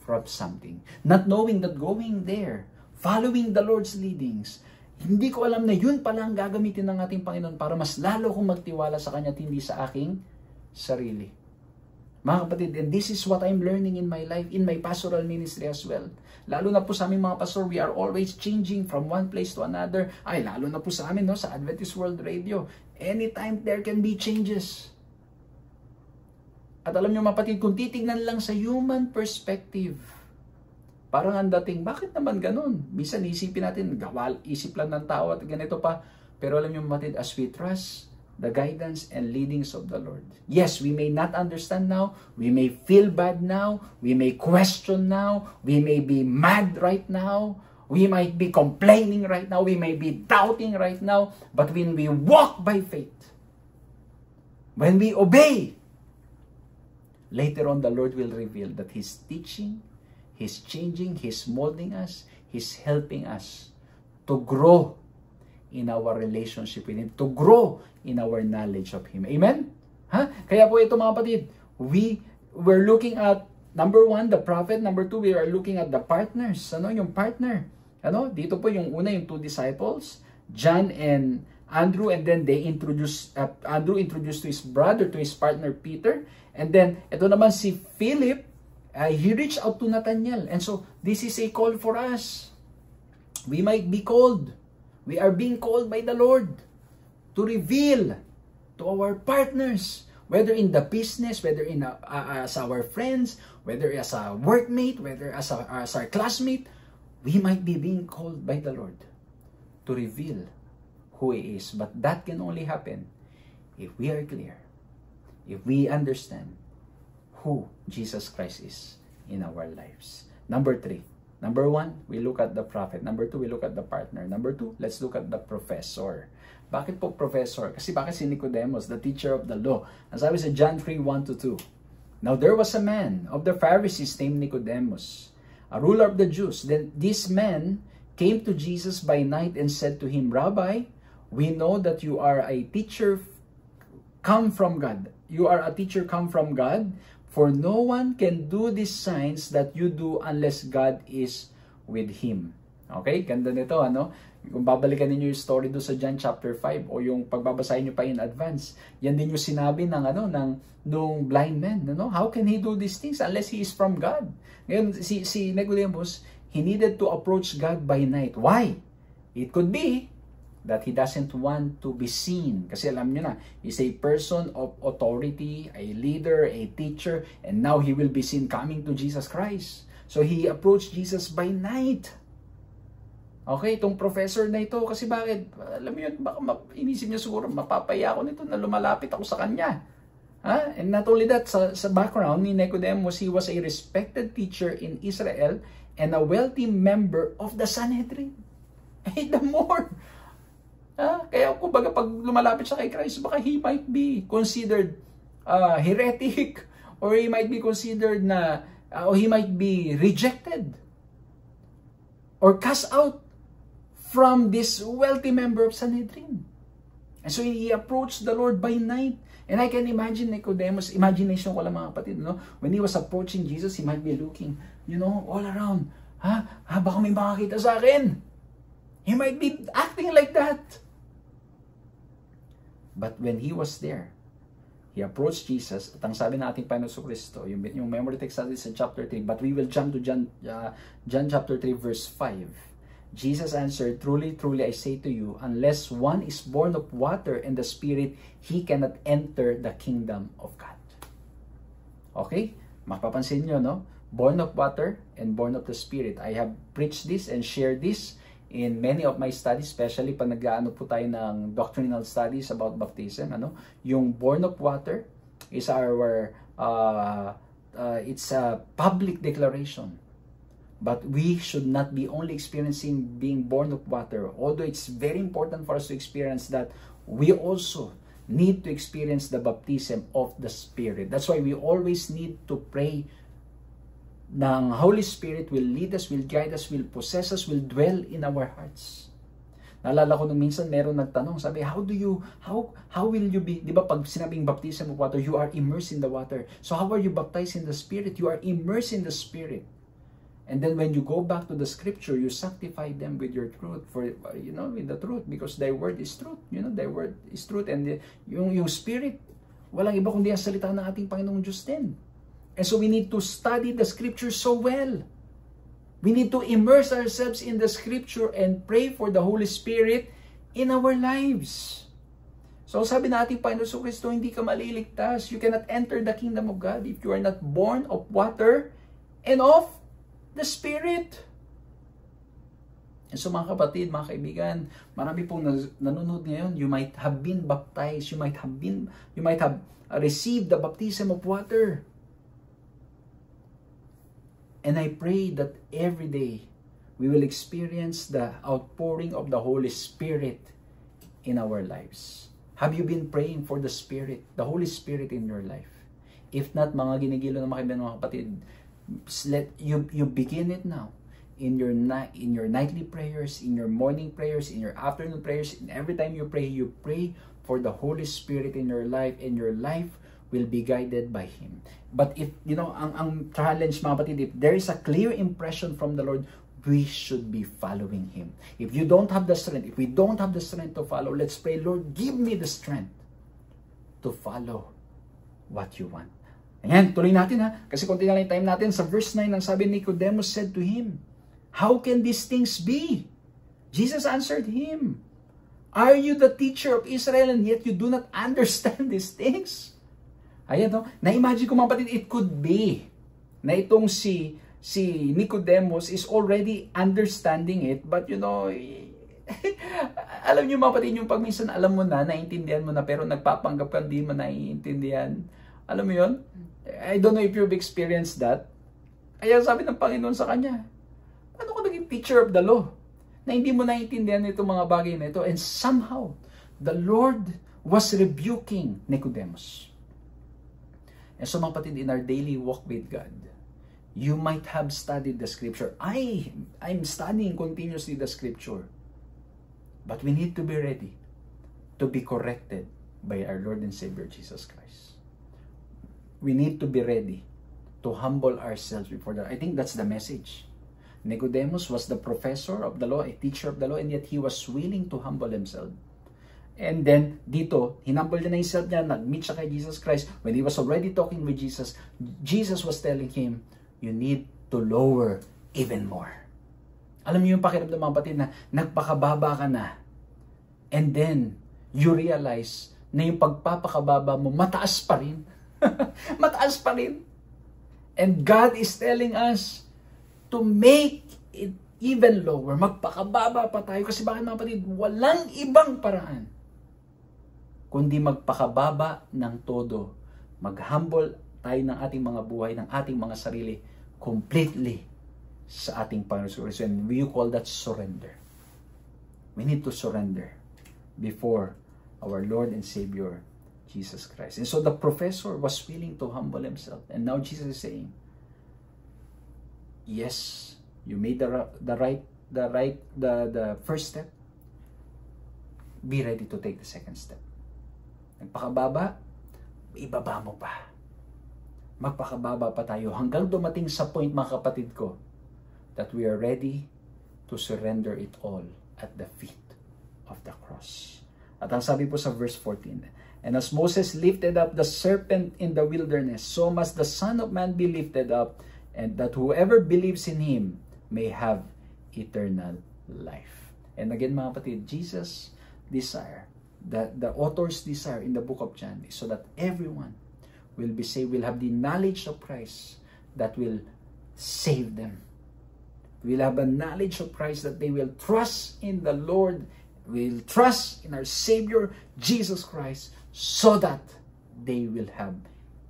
from something. Not knowing that going there, following the Lord's leadings, hindi ko alam na yun pala ang gagamitin ng ating Panginoon para mas lalo kong magtiwala sa Kanya at hindi sa aking sarili. Mga kapatid, and this is what I'm learning in my life, in my pastoral ministry as well. Lalo na po sa aming mga pastor, we are always changing from one place to another. Ay, lalo na po sa amin, no, sa Adventist World Radio. Anytime there can be changes. At alam niyo mga kapatid, kung titignan lang sa human perspective, parang ang dating, bakit naman ganun? Minsan isipin natin, isip lang ng tao at ganito pa. Pero alam niyo mga kapatid, as we trust the guidance and leadings of the Lord. Yes, we may not understand now. We may feel bad now. We may question now. We may be mad right now. We might be complaining right now. We may be doubting right now. But when we walk by faith, when we obey, later on the Lord will reveal that He's teaching, He's changing, He's molding us, He's helping us to grow in our relationship with Him, to grow in our knowledge of Him. Amen? Kaya po ito mga kapatid, we're looking at, number one, the prophet. Number two, we are looking at the partners. Yung partner. Dito po yung una, yung two disciples, John and Andrew, and then they Andrew introduced to his brother, to his partner Peter. And then, ito naman si Philip, He reached out to Nathanael. And so, this is a call for us. We might be called. We are being called by the Lord to reveal to our partners, whether in the business, whether in as our friends, whether as a workmate, whether as our classmate, we might be being called by the Lord to reveal who He is. But that can only happen if we are clear, if we understand who Jesus Christ is in our lives. Number 3. Number 1, we look at the prophet. Number 2, we look at the partner. Number 2, let's look at the professor. Bakit po professor? Kasi bakit si Nicodemus, the teacher of the law? As I was in John 3:1-2. Now there was a man of the Pharisees named Nicodemus, a ruler of the Jews. Then this man came to Jesus by night and said to him, Rabbi, we know that you are a teacher come from God. You are a teacher come from God, for no one can do these signs that you do unless God is with him. Okay? Ganda nito, ano? Kung babalikan ninyo yung story doon sa John chapter 5 o yung pagbabasahin nyo pa in advance, yan din yung sinabi ng nung blind man, ano? How can he do these things unless he is from God? Ngayon, si Nicodemus, he needed to approach God by night. Why? It could be that he doesn't want to be seen. Kasi alam nyo na, he's a person of authority, a leader, a teacher, and now he will be seen coming to Jesus Christ. So he approached Jesus by night. Okay, itong professor na ito, kasi bakit? Alam mo yun, baka inisip niya siguro, mapapaya ako nito na lumalapit ako sa kanya. And not only that, sa background ni Nicodemus, he was a respected teacher in Israel and a wealthy member of the Sanhedrin. The more. Kaya kumbaga pag lumalapit siya kay Christ, baka he might be considered heretic, or he might be considered or he might be rejected or cast out from this wealthy member of Sanhedrin. And so he approached the Lord by night. And I can imagine Nicodemus, imagination ko lang mga kapatid, when he was approaching Jesus, he might be looking, all around. Baka may makakita sa akin. He might be acting like that. But when he was there, he approached Jesus. At ang sabi ng ating Panginoon Kristo, yung memory text natin sa chapter 3, but we will jump to John chapter 3 verse 5. Jesus answered, Truly, truly, I say to you, unless one is born of water and the Spirit, he cannot enter the kingdom of God. Okay? Mapapansin nyo, no? Born of water and born of the Spirit. I have preached this and shared this in many of my studies, especially pag nag-aano po tayo ng doctrinal studies about baptism. Yung born of water is it's a public declaration. But we should not be only experiencing being born of water. Although it's very important for us to experience that, we also need to experience the baptism of the Spirit. That's why we always need to pray ng Holy Spirit will lead us, will guide us, will possess us, will dwell in our hearts. Naalala ko nung minsan meron nagtanong, sabi, how will you be, di ba pag sinabing baptism of water, you are immersed in the water. So how are you baptized in the Spirit? You are immersed in the Spirit. And then when you go back to the scripture, you sanctify them with your truth, with the truth, because thy word is truth. Thy word is truth. And yung Spirit, walang iba kundi ang salita ng ating Panginoong Diyos din. And so we need to study the scripture so well. We need to immerse ourselves in the scripture and pray for the Holy Spirit in our lives. So sabi na ating Panginoon Kristo, hindi ka maliligtas. You cannot enter the kingdom of God if you are not born of water and of the Spirit. And so mga kapatid, mga kaibigan, marami pong nanonood ngayon. You might have been baptized. You might have received the baptism of water. And I pray that every day we will experience the outpouring of the Holy Spirit in our lives. Have you been praying for the Spirit, the Holy Spirit in your life? If not, mga ginigilo na mga kapatid, let you begin it now. In your nightly prayers, in your morning prayers, in your afternoon prayers, and every time you pray for the Holy Spirit in your life, and your life will be guided by Him. But if, ang challenge mga kapatid, if there is a clear impression from the Lord, we should be following Him. If you don't have the strength, if we don't have the strength to follow, let's pray, Lord, give me the strength to follow what you want. Ayan, tuloy natin ha. Kasi konti na lang yung time natin. Sa verse 9, ang sabi, Nicodemus said to him, "How can these things be?" Jesus answered him, "Are you the teacher of Israel and yet you do not understand these things?" Ayan, no? Na-imagine ko mga kapatid, it could be na itong si Nicodemus is already understanding it, but you know, alam niyo mga kapatid, yung pag minsan alam mo na, naiintindihan mo na, pero nagpapanggap ka, hindi mo naiintindihan. Alam mo yun? I don't know if you've experienced that. Kaya sabi ng Panginoon sa kanya, "Paano ka naging teacher of the law? Na hindi mo naiintindihan itong mga bagay na ito." And somehow, the Lord was rebuking Nicodemus. And so mga kapatid, in our daily walk with God, you might have studied the scripture. I'm studying continuously the scripture. But we need to be ready to be corrected by our Lord and Savior Jesus Christ. We need to be ready to humble ourselves before the Lord. I think that's the message. Nicodemus was the professor of the law, a teacher of the law, and yet he was willing to humble himself. And then, dito, hinumble niya na himself niya, nag-meet siya kay Jesus Christ. When he was already talking with Jesus, Jesus was telling him, you need to lower even more. Alam niyo yung pakiramdam mga kapatid na nagpakababa ka na. And then, you realize na yung pagpapakababa mo, mataas pa rin. Mataas pa rin. And God is telling us to make it even lower. Magpakababa pa tayo. Kasi bakit mga kapatid? Walang ibang paraan kundi magpakababa ng todo. Mag-humble tayo ng ating mga buhay, ng ating mga sarili completely sa ating Panginoon. And we call that surrender. We need to surrender before our Lord and Savior, Jesus Christ. And so the professor was willing to humble himself. And now Jesus is saying, yes, you made the first step. Be ready to take the second step. Nagpakababa, ibaba mo pa. Magpakababa pa tayo hanggang dumating sa point, mga kapatid ko, that we are ready to surrender it all at the feet of the cross. At ang sabi po sa verse 14, "And as Moses lifted up the serpent in the wilderness, so must the Son of Man be lifted up, and that whoever believes in Him may have eternal life." And again mga kapatid, Jesus' desire, the author's desire in the book of John is so that everyone will be saved, will have the knowledge of Christ that will save them. Will have a knowledge of Christ that they will trust in the Lord, will trust in our Savior, Jesus Christ, so that they will have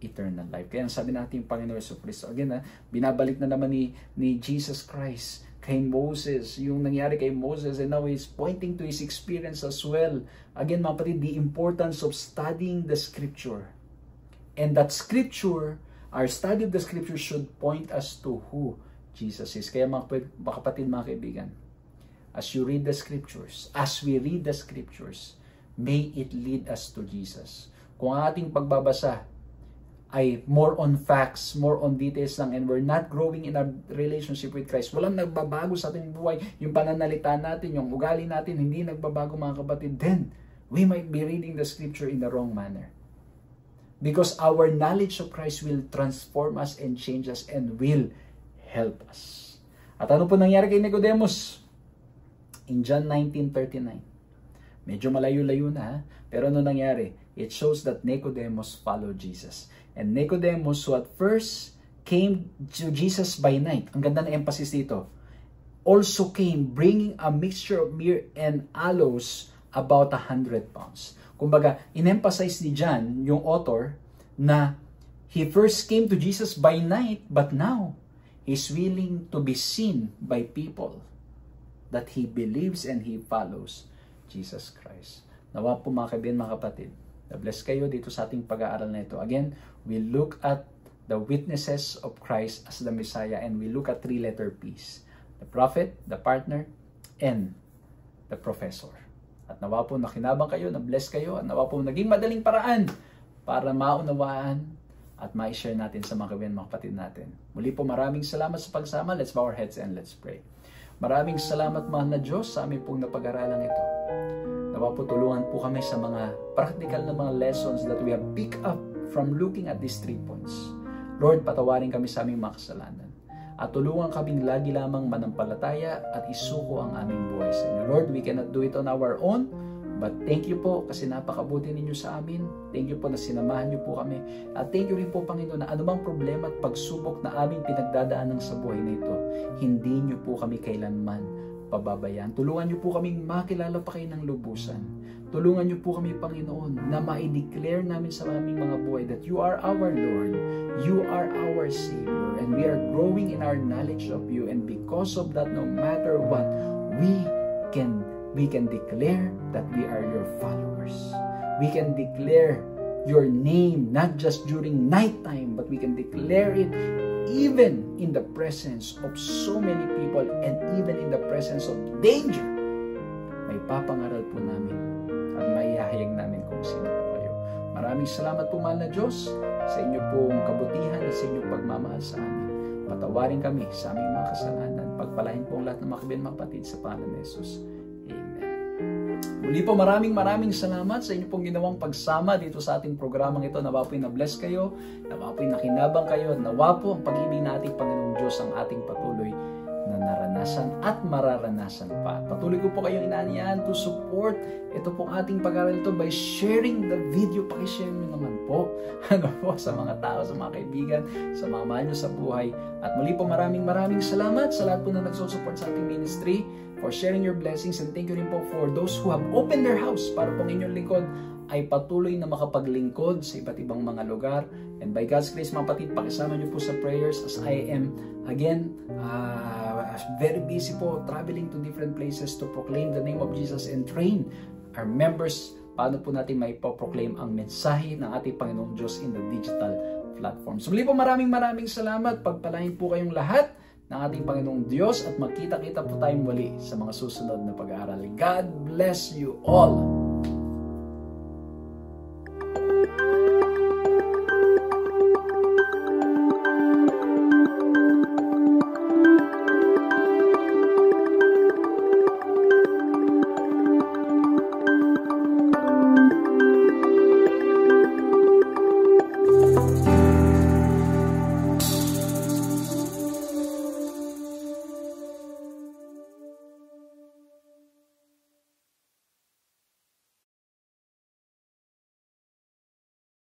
eternal life. Kaya sabi natin yung Panginoon Jesucristo, again binabalik na naman ni Jesus Christ kay Moses, yung nangyari kay Moses, and now he's pointing to his experience as well. Again mga kapatid, the importance of studying the scripture. And that scripture, our study of the scripture should point us to who Jesus is. Kaya mga kapatid, mga kaibigan, as you read the scriptures, as we read the scriptures, may it lead us to Jesus. Kung ang ating pagbabasa ay more on facts, more on details lang, and we're not growing in our relationship with Christ, walang nagbabago sa ating buhay, yung pananalita natin, yung ugali natin, hindi nagbabago mga kapatid, then we might be reading the scripture in the wrong manner. Because our knowledge of Christ will transform us and change us and will help us. At ano po nangyari kay Nicodemus? In John 19:39. Medyo malayo-layo na, pero ano nangyari? It shows that Nicodemus followed Jesus. And Nicodemus, who at first came to Jesus by night, ang ganda ng emphasis dito, also came bringing a mixture of myrrh and aloes about 100 pounds. Kumbaga, in-emphasize ni John, yung author, na he first came to Jesus by night, but now, he's willing to be seen by people that he believes and he follows Jesus Christ. Nawa po mga kaibigan, mga kapatid, na-bless kayo dito sa ating pag-aaral na ito. Again, we look at the witnesses of Christ as the Messiah, and we look at 3 letter P's. The prophet, the partner, and the professor. At nawa po nakinabang kayo, na-bless kayo, at nawa po naging madaling paraan para maunawaan at ma-share natin sa mga kaibigan, mga kapatid natin. Muli po, maraming salamat sa pagsama. Let's bow our heads and let's pray. Maraming salamat, mahal na Diyos, sa aming pong napag-aralan ito. Nawa po tulungan po kami sa mga practical na mga lessons that we have picked up from looking at these 3 points. Lord, patawarin kami sa aming mga kasalanan. At tulungan kaming lagi lamang manampalataya at isuko ang aming buhay sa inyo. Lord, we cannot do it on our own, but thank you po kasi napakabuti ninyo sa amin. Thank you po na sinamahan niyo po kami. At thank you rin po, Panginoon, na anumang problema at pagsubok na aming pinagdadaanan sa buhay na ito, hindi niyo po kami kailanman pababayaan. Tulungan niyo po kaming makilala pa kayo ng lubusan. Tulungan niyo po kami, Panginoon, na ma-declare namin sa aming mga buhay that you are our Lord, you are our Savior, and we are growing in our knowledge of you. And because of that, no matter what, we can declare that we are your followers. We can declare your name not just during nighttime, but we can declare it even in the presence of so many people and even in the presence of danger. May papangaral po namin at maihahayag namin kung sino po kayo. Maraming salamat po, mahal na Diyos, sa inyo pong kabutihan at sa inyong pagmamahal sa amin. Patawarin kami sa aming mga kasalanan. Pagpalain po ang lahat ng mga kabin mga kapatid sa pangalan ni Jesus. Muli po, maraming salamat sa inyo pong ginawang pagsama dito sa ating programang ito. Nawa po'y na-bless kayo, nawa po'y nakinabang kayo, nawa po ang pag-ibig na ating Panginoong Diyos ang ating patuloy na naranasan at mararanasan pa. Patuloy ko po kayong inaanyahan to support ito pong ating pag-aaral ito by sharing the video. Pakishare nyo naman po, sa mga tao, sa mga kaibigan, sa mga mahal nyo sa buhay. At muli po, maraming salamat sa lahat po na nagsusupport sa ating ministry, for sharing your blessings, and thank you rin po for those who have opened their house para pong inyong lingkod ay patuloy na makapaglingkod sa iba't ibang mga lugar. And by God's grace, mga kapatid, pakisama nyo po sa prayers as I am, again, very busy po traveling to different places to proclaim the name of Jesus and train our members paano po natin may proclaim ang mensahe ng ating Panginoong Diyos in the digital platform. So muli po, maraming salamat. Pagpalain po kayong lahat ng ating Panginoong Diyos at magkita-kita po tayong muli sa mga susunod na pag-aaral. God bless you all!